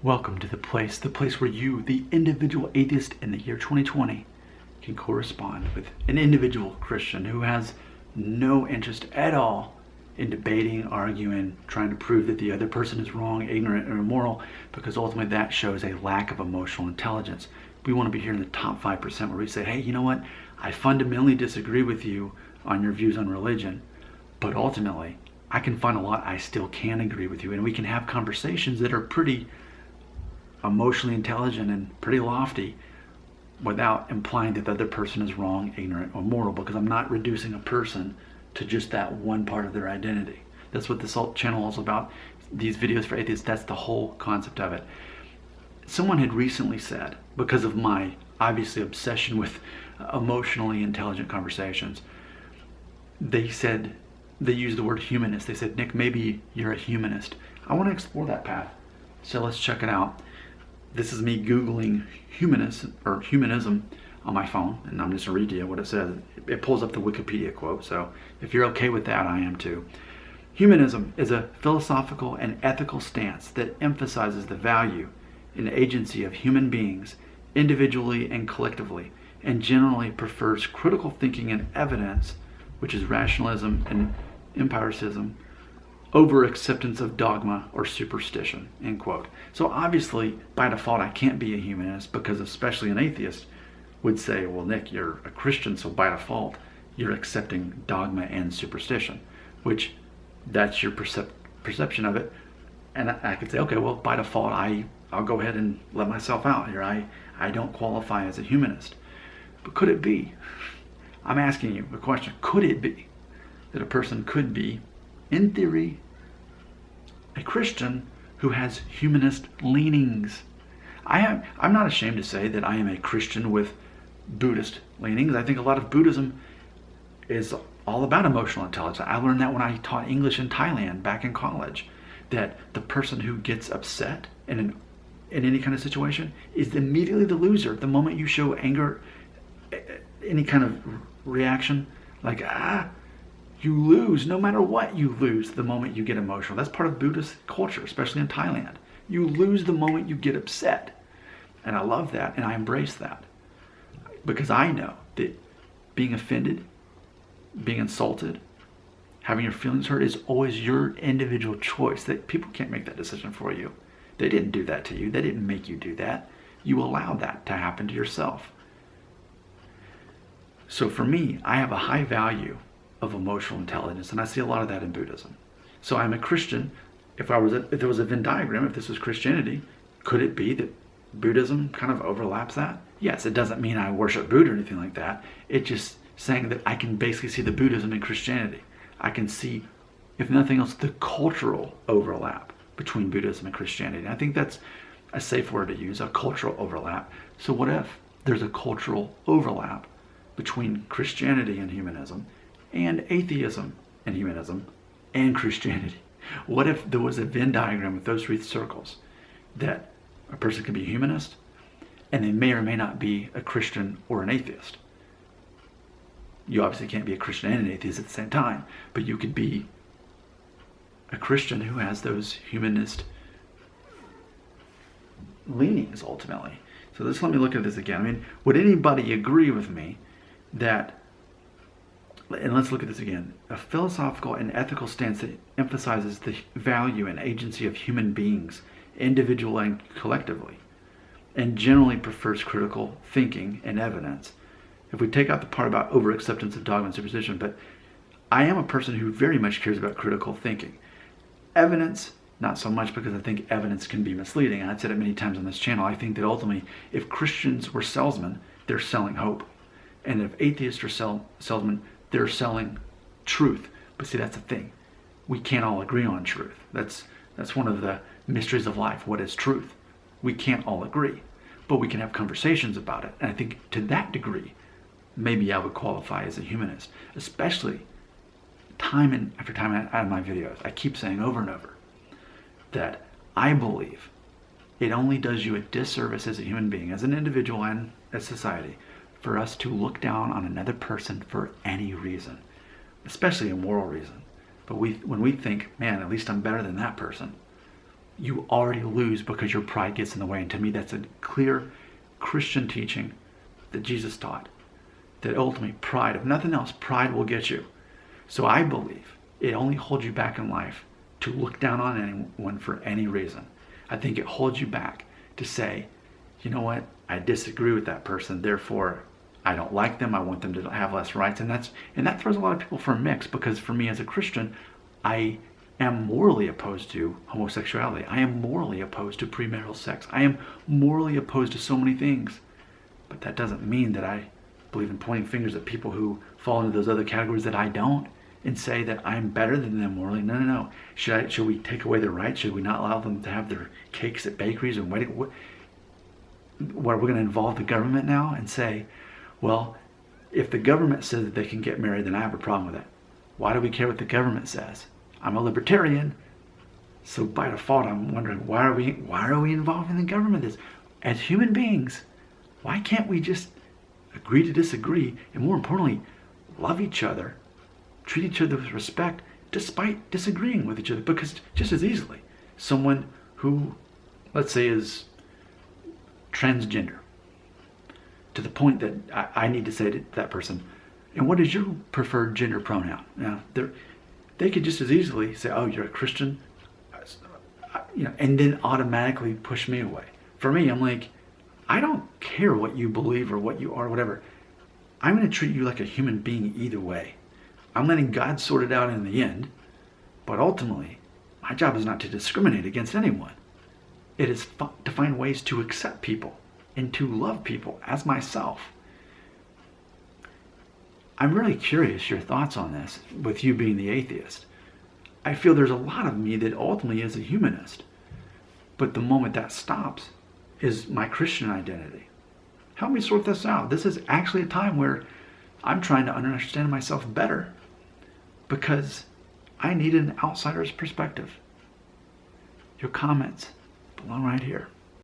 Welcome to the place where you, the individual atheist in the year 2020, can correspond with an individual Christian who has no interest at all in debating, arguing, trying to prove that the other person is wrong, ignorant, or immoral, because ultimately that shows a lack of emotional intelligence. We want to be here in the top 5% where we say, hey, you know what? I fundamentally disagree with you on your views on religion, but ultimately I can find a lot I still can agree with you, and we can have conversations that are pretty emotionally intelligent and pretty lofty without implying that the other person is wrong, ignorant, or immoral, because I'm not reducing a person to just that one part of their identity. That's what this channel is about. These videos for atheists, that's the whole concept of it. Someone had recently said, because of my obviously obsession with emotionally intelligent conversations, they used the word humanist. They said, Nick, maybe you're a humanist. I want to explore that path. So let's check it out. This is me Googling humanist or humanism on my phone, and I'm just going to read to you what it says. It pulls up the Wikipedia quote, so if you're okay with that, I am too. Humanism is a philosophical and ethical stance that emphasizes the value and agency of human beings individually and collectively, and generally prefers critical thinking and evidence, which is rationalism and empiricism, over acceptance of dogma or superstition, end quote. So obviously, by default, I can't be a humanist, because especially an atheist would say, well, Nick, you're a Christian, so by default, you're accepting dogma and superstition, which that's your perception of it. And I could say, okay, well, by default, I'll go ahead and let myself out here. I don't qualify as a humanist. But could it be? I'm asking you a question. Could it be that a person could be, in theory, a Christian who has humanist leanings? I'm not ashamed to say that I am a Christian with Buddhist leanings. I think a lot of Buddhism is all about emotional intelligence. I learned that when I taught English in Thailand back in college, that the person who gets upset in any kind of situation is immediately the loser. The moment you show anger, any kind of reaction, like, you lose. No matter what, you lose the moment you get emotional. That's part of Buddhist culture, especially in Thailand. You lose the moment you get upset. And I love that, and I embrace that. Because I know that being offended, being insulted, having your feelings hurt is always your individual choice. That people can't make that decision for you. They didn't do that to you. They didn't make you do that. You allowed that to happen to yourself. So for me, I have a high value of emotional intelligence, and I see a lot of that in Buddhism. So I'm a Christian. If there was a Venn diagram, if this was Christianity, could it be that Buddhism kind of overlaps that? Yes, it doesn't mean I worship Buddha or anything like that. It's just saying that I can basically see the Buddhism in Christianity. I can see, if nothing else, the cultural overlap between Buddhism and Christianity. And I think that's a safe word to use, a cultural overlap. So what if there's a cultural overlap between Christianity and humanism, and atheism and humanism, and Christianity? What if there was a Venn diagram with those three circles, that a person could be a humanist, and they may or may not be a Christian or an atheist? You obviously can't be a Christian and an atheist at the same time, but you could be a Christian who has those humanist leanings, ultimately. So let's let me look at this again. I mean, would anybody agree with me that, and let's look at this again, a philosophical and ethical stance that emphasizes the value and agency of human beings, individually and collectively, and generally prefers critical thinking and evidence? If we take out the part about over-acceptance of dogma and superstition, but I am a person who very much cares about critical thinking. Evidence, not so much, because I think evidence can be misleading. And I've said it many times on this channel. I think that ultimately, if Christians were salesmen, they're selling hope. And if atheists are salesmen, they're selling truth. But see, that's the thing. We can't all agree on truth. That's one of the mysteries of life. What is truth? We can't all agree, but we can have conversations about it. And I think to that degree, maybe I would qualify as a humanist, especially time after time out of my videos. I keep saying over and over that I believe it only does you a disservice as a human being, as an individual and as society, for us to look down on another person for any reason, especially a moral reason. But when we think, man, at least I'm better than that person, you already lose because your pride gets in the way. And to me, that's a clear Christian teaching that Jesus taught. That ultimately pride, if nothing else, pride will get you. So I believe it only holds you back in life to look down on anyone for any reason. I think it holds you back to say, you know what, I disagree with that person, therefore I don't like them, I want them to have less rights. And that throws a lot of people for a mix, because for me as a Christian, I am morally opposed to homosexuality. I am morally opposed to premarital sex. I am morally opposed to so many things. But that doesn't mean that I believe in pointing fingers at people who fall into those other categories that I don't, and say that I'm better than them morally. No. Should we take away their rights? Should we not allow them to have their cakes at bakeries and wedding? What are we going to involve the government now and say, well, if the government says that they can get married, then I have a problem with it. Why do we care what the government says? I'm a libertarian, so by default I'm wondering, why are we involving the government? As human beings, why can't we just agree to disagree, and more importantly, love each other, treat each other with respect despite disagreeing with each other? Because just as easily, someone who, let's say, is transgender, to the point that I need to say to that person, and what is your preferred gender pronoun? Now, they could just as easily say, oh, you're a Christian, and then automatically push me away. For me, I'm like, I don't care what you believe or what you are, whatever. I'm going to treat you like a human being either way. I'm letting God sort it out in the end, but ultimately, my job is not to discriminate against anyone. It is to find ways to accept people and to love people as myself. I'm really curious your thoughts on this, with you being the atheist. I feel there's a lot of me that ultimately is a humanist, but the moment that stops is my Christian identity. Help me sort this out. This is actually a time where I'm trying to understand myself better, because I need an outsider's perspective. Your comments belong right here.